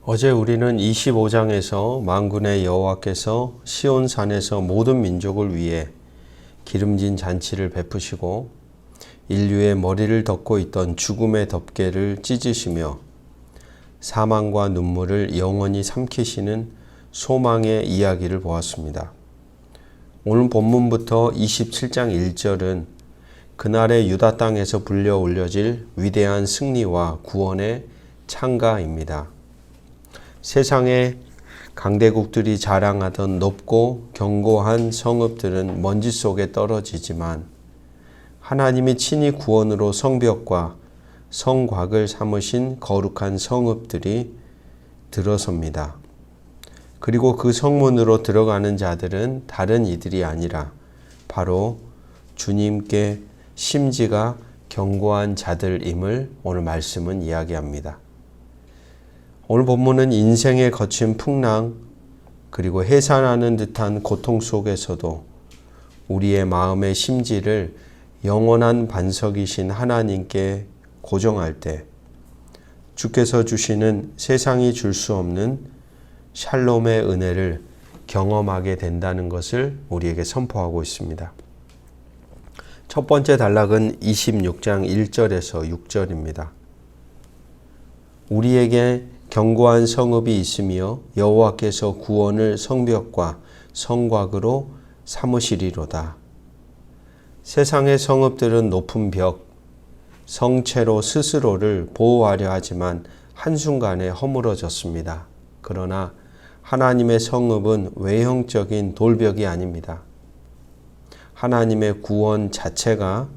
어제 우리는 25장에서 만군의 여호와께서 시온산에서 모든 민족을 위해 기름진 잔치를 베푸시고 인류의 머리를 덮고 있던 죽음의 덮개를 찢으시며 사망과 눈물을 영원히 삼키시는 소망의 이야기를 보았습니다. 오늘 본문부터 27장 1절은 그날의 유다 땅에서 불려 올려질 위대한 승리와 구원의 창가입니다. 세상의 강대국들이 자랑하던 높고 견고한 성읍들은 먼지 속에 떨어지지만 하나님이 친히 구원으로 성벽과 성곽을 삼으신 거룩한 성읍들이 들어섭니다. 그리고 그 성문으로 들어가는 자들은 다른 이들이 아니라 바로 주님께 심지가 견고한 자들임을 오늘 말씀은 이야기합니다. 오늘 본문은 인생의 거친 풍랑 그리고 해산하는 듯한 고통 속에서도 우리의 마음의 심지를 영원한 반석이신 하나님께 고정할 때 주께서 주시는 세상이 줄 수 없는 샬롬의 은혜를 경험하게 된다는 것을 우리에게 선포하고 있습니다. 첫 번째 단락은 26장 1절에서 6절입니다. 우리에게 견고한 성읍이 있으며 여호와께서 구원을 성벽과 성곽으로 삼으시리로다. 세상의 성읍들은 높은 벽, 성체로 스스로를 보호하려 하지만 한순간에 허물어졌습니다. 그러나 하나님의 성읍은 외형적인 돌벽이 아닙니다. 하나님의 구원 자체가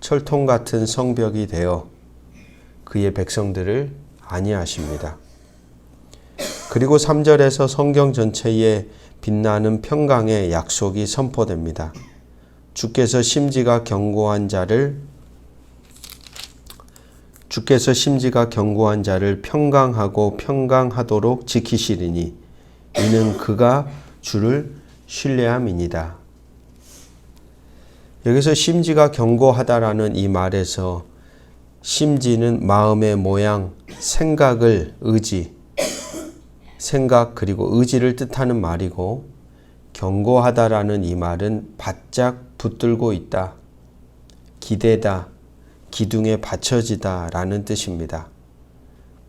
철통 같은 성벽이 되어 그의 백성들을 안위하십니다. 그리고 3절에서 성경 전체에 빛나는 평강의 약속이 선포됩니다. 주께서 심지가 견고한 자를 평강하고 평강하도록 지키시리니 이는 그가 주를 신뢰함이니이다. 여기서 심지가 견고하다라는 이 말에서 심지는 마음의 모양, 생각 그리고 의지를 뜻하는 말이고 견고하다라는 이 말은 바짝 붙들고 있다, 기대다, 기둥에 받쳐지다 라는 뜻입니다.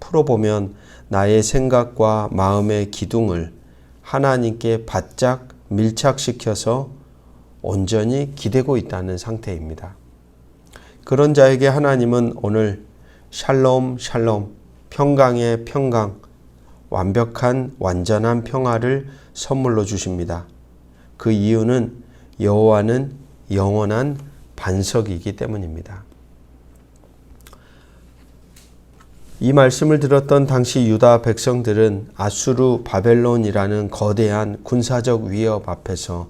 풀어보면 나의 생각과 마음의 기둥을 하나님께 바짝 밀착시켜서 온전히 기대고 있다는 상태입니다. 그런 자에게 하나님은 오늘 샬롬, 평강의 평강, 완벽한 완전한 평화를 선물로 주십니다. 그 이유는 여호와는 영원한 반석이기 때문입니다. 이 말씀을 들었던 당시 유다 백성들은 아수르 바벨론이라는 거대한 군사적 위협 앞에서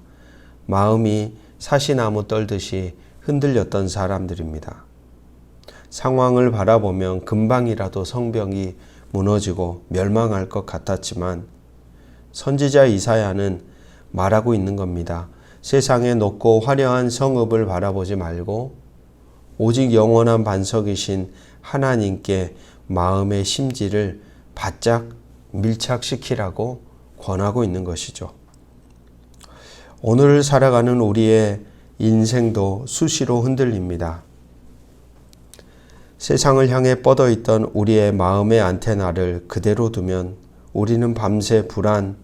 마음이 사시나무 떨듯이 흔들렸던 사람들입니다. 상황을 바라보면 금방이라도 성벽이 무너지고 멸망할 것 같았지만 선지자 이사야는 말하고 있는 겁니다. 세상의 높고 화려한 성읍을 바라보지 말고 오직 영원한 반석이신 하나님께 마음의 심지를 바짝 밀착시키라고 권하고 있는 것이죠. 오늘을 살아가는 우리의 인생도 수시로 흔들립니다. 세상을 향해 뻗어있던 우리의 마음의 안테나를 그대로 두면 우리는 밤새 불안,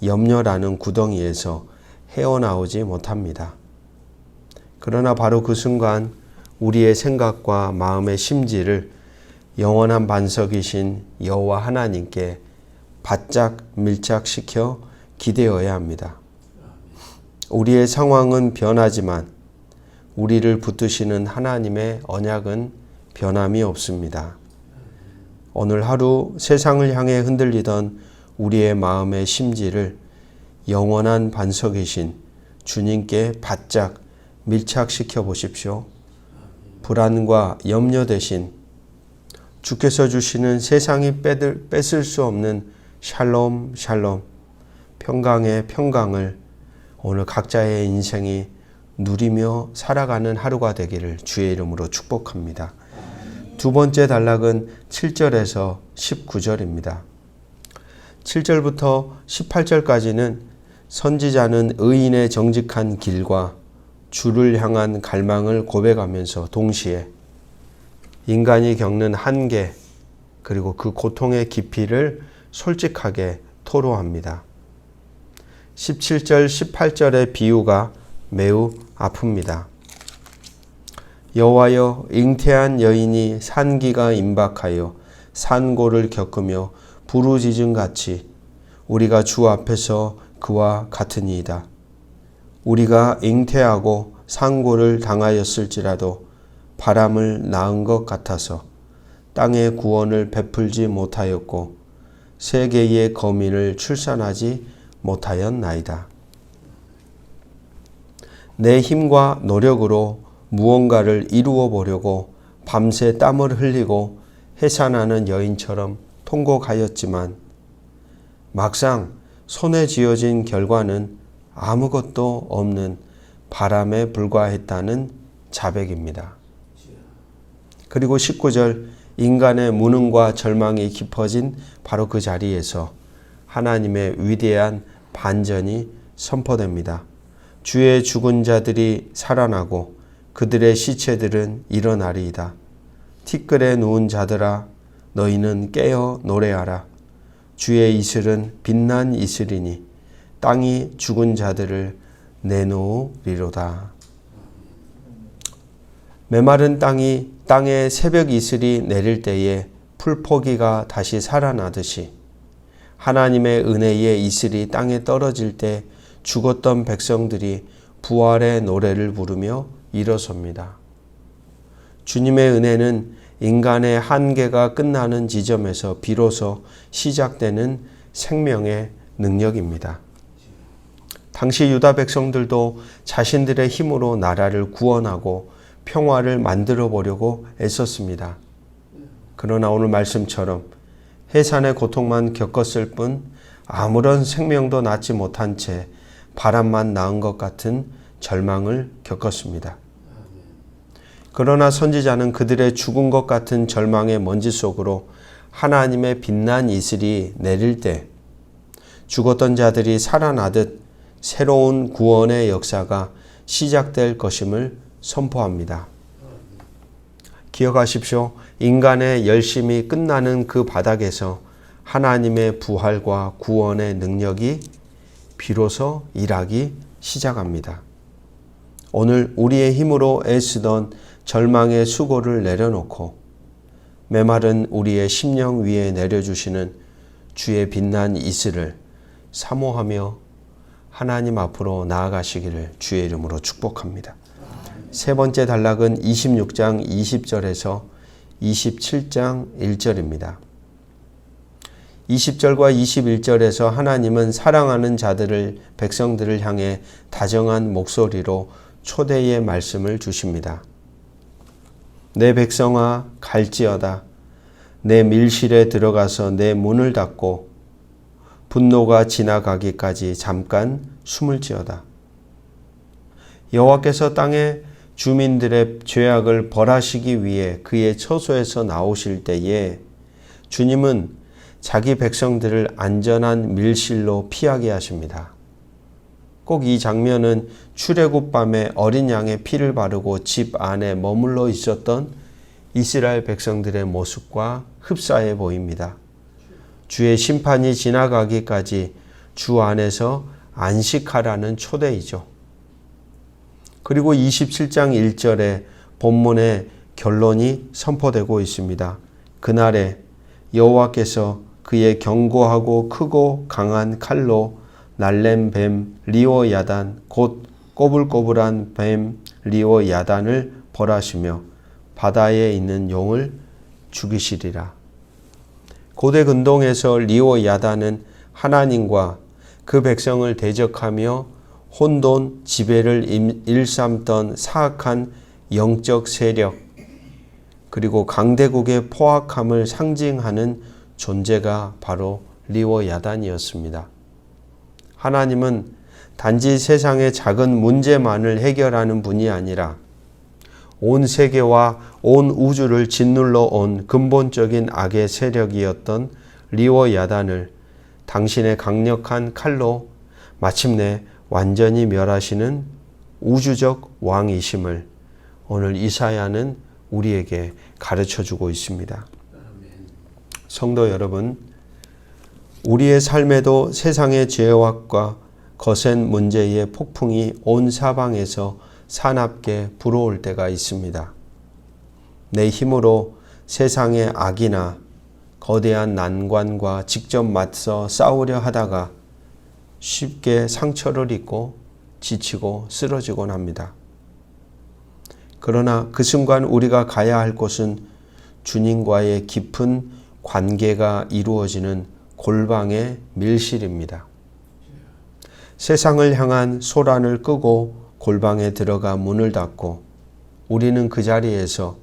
염려라는 구덩이에서 헤어나오지 못합니다. 그러나 바로 그 순간 우리의 생각과 마음의 심지를 영원한 반석이신 여호와 하나님께 바짝 밀착시켜 기대어야 합니다. 우리의 상황은 변하지만 우리를 붙드시는 하나님의 언약은 변함이 없습니다. 오늘 하루 세상을 향해 흔들리던 우리의 마음의 심지를 영원한 반석이신 주님께 바짝 밀착시켜 보십시오. 불안과 염려 대신 주께서 주시는 세상이 뺏을 수 없는 샬롬, 평강의 평강을 오늘 각자의 인생이 누리며 살아가는 하루가 되기를 주의 이름으로 축복합니다. 두 번째 단락은 7절에서 19절입니다. 7절부터 18절까지는 선지자는 의인의 정직한 길과 주를 향한 갈망을 고백하면서 동시에 인간이 겪는 한계 그리고 그 고통의 깊이를 솔직하게 토로합니다. 17절, 18절의 비유가 매우 아픕니다. 여호와여, 잉태한 여인이 산기가 임박하여 산고를 겪으며 부르짖음 같이 우리가 주 앞에서 그와 같으니이다. 우리가 잉태하고 산고를 당하였을지라도 바람을 낳은 것 같아서 땅의 구원을 베풀지 못하였고 세계의 거민을 출산하지 못하였나이다. 내 힘과 노력으로 무언가를 이루어 보려고 밤새 땀을 흘리고 해산하는 여인처럼 통곡하였지만 막상 손에 쥐어진 결과는 아무것도 없는 바람에 불과했다는 자백입니다. 그리고 19절, 인간의 무능과 절망이 깊어진 바로 그 자리에서 하나님의 위대한 반전이 선포됩니다. 주의 죽은 자들이 살아나고 그들의 시체들은 일어나리이다. 티끌에 누운 자들아, 너희는 깨어 노래하라. 주의 이슬은 빛난 이슬이니 땅이 죽은 자들을 내놓으리로다. 메마른 땅에 새벽 이슬이 내릴 때에 풀포기가 다시 살아나듯이 하나님의 은혜의 이슬이 땅에 떨어질 때 죽었던 백성들이 부활의 노래를 부르며 일어섭니다. 주님의 은혜는 인간의 한계가 끝나는 지점에서 비로소 시작되는 생명의 능력입니다. 당시 유다 백성들도 자신들의 힘으로 나라를 구원하고 평화를 만들어 보려고 애썼습니다. 그러나 오늘 말씀처럼 해산의 고통만 겪었을 뿐 아무런 생명도 낳지 못한 채 바람만 낳은 것 같은 절망을 겪었습니다. 그러나 선지자는 그들의 죽은 것 같은 절망의 먼지 속으로 하나님의 빛난 이슬이 내릴 때 죽었던 자들이 살아나듯 새로운 구원의 역사가 시작될 것임을 선포합니다. 기억하십시오. 인간의 열심이 끝나는 그 바닥에서 하나님의 부활과 구원의 능력이 비로소 일하기 시작합니다. 오늘 우리의 힘으로 애쓰던 절망의 수고를 내려놓고 메마른 우리의 심령 위에 내려주시는 주의 빛난 이슬을 사모하며 하나님 앞으로 나아가시기를 주의 이름으로 축복합니다. 세 번째 단락은 26장 20절에서 27장 1절입니다. 20절과 21절에서 하나님은 사랑하는 백성들을 향해 다정한 목소리로 초대의 말씀을 주십니다. 내 백성아 갈지어다. 내 밀실에 들어가서 내 문을 닫고 분노가 지나가기까지 잠깐 숨을지어다. 여호와께서 땅의 주민들의 죄악을 벌하시기 위해 그의 처소에서 나오실 때에 주님은 자기 백성들을 안전한 밀실로 피하게 하십니다. 꼭 이 장면은 출애굽 밤에 어린 양의 피를 바르고 집 안에 머물러 있었던 이스라엘 백성들의 모습과 흡사해 보입니다. 주의 심판이 지나가기까지 주 안에서 안식하라는 초대이죠. 그리고 27장 1절에 본문의 결론이 선포되고 있습니다. 그날에 여호와께서 그의 견고하고 크고 강한 칼로 날렘 뱀 리오야단 곧 꼬불꼬불한 뱀 리오야단을 벌하시며 바다에 있는 용을 죽이시리라. 고대 근동에서 리오야단은 하나님과 그 백성을 대적하며 혼돈, 지배를 일삼던 사악한 영적 세력 그리고 강대국의 포악함을 상징하는 존재가 바로 리오야단이었습니다. 하나님은 단지 세상의 작은 문제만을 해결하는 분이 아니라 온 세계와 온 우주를 짓눌러 온 근본적인 악의 세력이었던 리오야단을 당신의 강력한 칼로 마침내 완전히 멸하시는 우주적 왕이심을 오늘 이사야는 우리에게 가르쳐주고 있습니다. 성도 여러분, 우리의 삶에도 세상의 죄악과 거센 문제의 폭풍이 온 사방에서 사납게 불어올 때가 있습니다. 내 힘으로 세상의 악이나 거대한 난관과 직접 맞서 싸우려 하다가 쉽게 상처를 입고 지치고 쓰러지곤 합니다. 그러나 그 순간 우리가 가야 할 곳은 주님과의 깊은 관계가 이루어지는 골방의 밀실입니다. 세상을 향한 소란을 끄고 골방에 들어가 문을 닫고 우리는 그 자리에서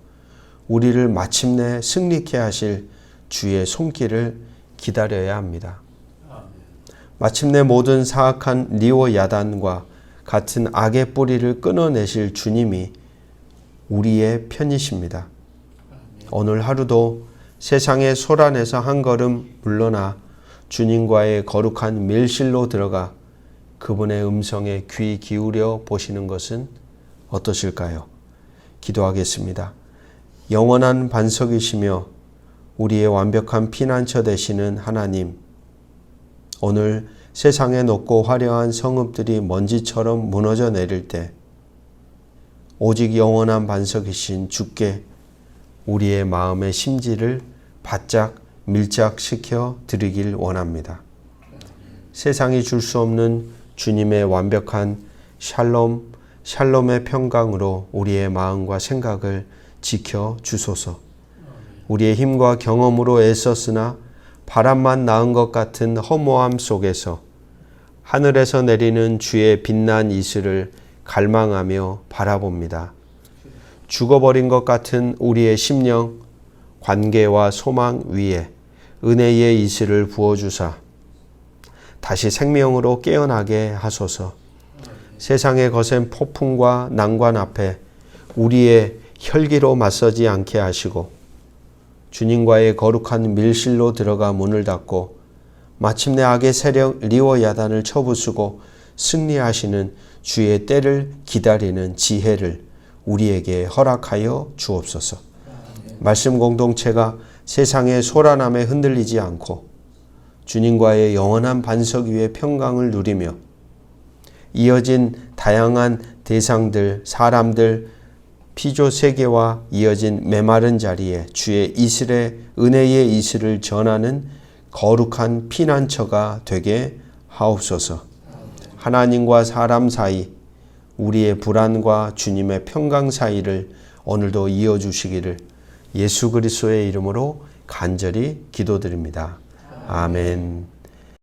우리를 마침내 승리케 하실 주의 손길을 기다려야 합니다. 마침내 모든 사악한 리워 야단과 같은 악의 뿌리를 끊어내실 주님이 우리의 편이십니다. 오늘 하루도 세상의 소란에서 한 걸음 물러나 주님과의 거룩한 밀실로 들어가 그분의 음성에 귀 기울여 보시는 것은 어떠실까요? 기도하겠습니다. 영원한 반석이시며 우리의 완벽한 피난처 되시는 하나님, 오늘 세상에 높고 화려한 성읍들이 먼지처럼 무너져 내릴 때 오직 영원한 반석이신 주께 우리의 마음의 심지를 바짝 밀착시켜 드리길 원합니다. 세상이 줄 수 없는 주님의 완벽한 샬롬의 평강으로 우리의 마음과 생각을 지켜 주소서. 우리의 힘과 경험으로 애썼으나 바람만 낳은 것 같은 허무함 속에서 하늘에서 내리는 주의 빛난 이슬을 갈망하며 바라봅니다. 죽어버린 것 같은 우리의 심령, 관계와 소망 위에 은혜의 이슬을 부어주사 다시 생명으로 깨어나게 하소서. 세상의 거센 폭풍과 난관 앞에 우리의 혈기로 맞서지 않게 하시고 주님과의 거룩한 밀실로 들어가 문을 닫고 마침내 악의 세력 리워 야단을 쳐부수고 승리하시는 주의 때를 기다리는 지혜를 우리에게 허락하여 주옵소서. 말씀 공동체가 세상의 소란함에 흔들리지 않고 주님과의 영원한 반석 위에 평강을 누리며 이어진 다양한 대상들, 사람들, 피조 세계와 이어진 메마른 자리에 주의 이슬의 은혜의 이슬을 전하는 거룩한 피난처가 되게 하옵소서. 하나님과 사람 사이, 우리의 불안과 주님의 평강 사이를 오늘도 이어주시기를 예수 그리스도의 이름으로 간절히 기도드립니다. 아멘.